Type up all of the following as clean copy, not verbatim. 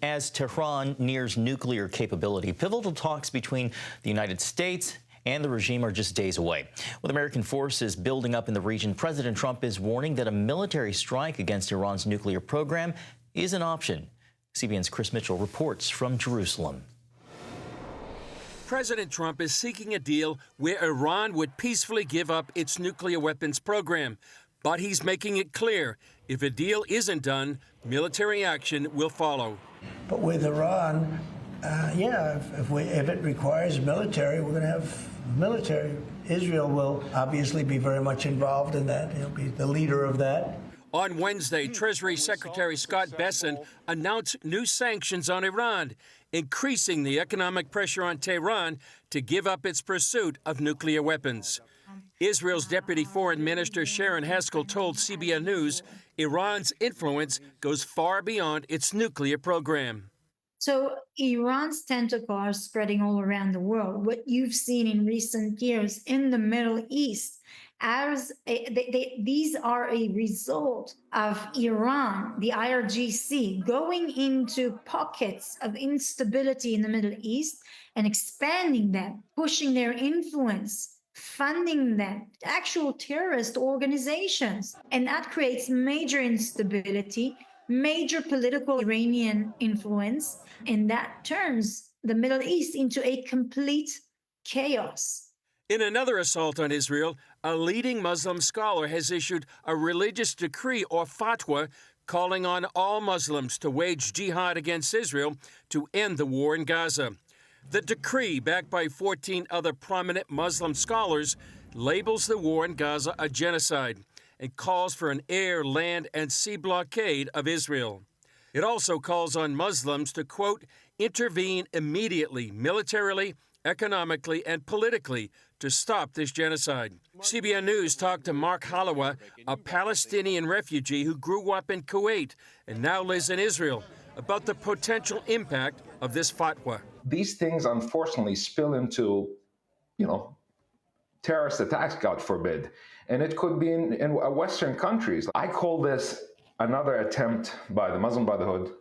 As Tehran nears nuclear capability, pivotal talks between the United States and the regime are just days away. With American forces building up in the region, President Trump is warning that a military strike against Iran's nuclear program is an option. CBN's Chris Mitchell reports from Jerusalem. President Trump is seeking a deal where Iran would peacefully give up its nuclear weapons program. But he's making it clear, if a deal isn't done, military action will follow. But with Iran, if it requires military, we're going to have military. Israel will obviously be very much involved in that. He'll be the leader of that. On Wednesday, Treasury Secretary Scott Bessent announced new sanctions on Iran, increasing the economic pressure on Tehran to give up its pursuit of nuclear weapons. Israel's Deputy Foreign Minister Sharon Haskell told CBN News Iran's influence goes far beyond its nuclear program. So Iran's tentacles are spreading all around the world. What you've seen in recent years in the Middle East, these are a result of Iran, the IRGC, going into pockets of instability in the Middle East and expanding them, pushing their influence, funding them, actual terrorist organizations. And that creates major instability, major political Iranian influence, and that turns the Middle East into a complete chaos. In another assault on Israel, a leading Muslim scholar has issued a religious decree or fatwa calling on all Muslims to wage jihad against Israel to end the war in Gaza. The decree, backed by 14 other prominent Muslim scholars, labels the war in Gaza a genocide and calls for an air, land, and sea blockade of Israel. It also calls on Muslims to, quote, intervene immediately, militarily, economically, and politically to stop this genocide. CBN News talked to Mark Halawa, a Palestinian refugee who grew up in Kuwait and now lives in Israel, about the potential impact of this fatwa. These things, unfortunately, spill into, terrorist attacks, God forbid. And it could be in Western countries. I call this another attempt by the Muslim Brotherhood,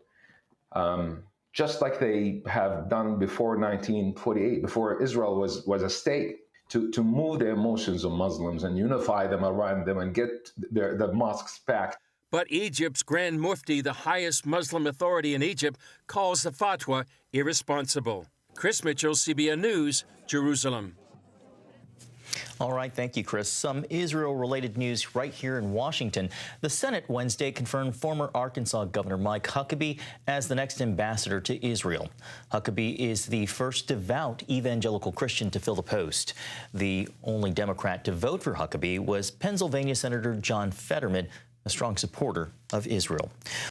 just like they have done before 1948, before Israel was a state, to move the emotions of Muslims and unify them around them and get the mosques back. But Egypt's Grand Mufti, the highest Muslim authority in Egypt, calls the fatwa irresponsible. Chris Mitchell, CBN News, Jerusalem. All right, thank you, Chris. Some Israel-related news right here in Washington. The Senate Wednesday confirmed former Arkansas Governor Mike Huckabee as the next ambassador to Israel. Huckabee is the first devout evangelical Christian to fill the post. The only Democrat to vote for Huckabee was Pennsylvania Senator John Fetterman, a strong supporter of Israel.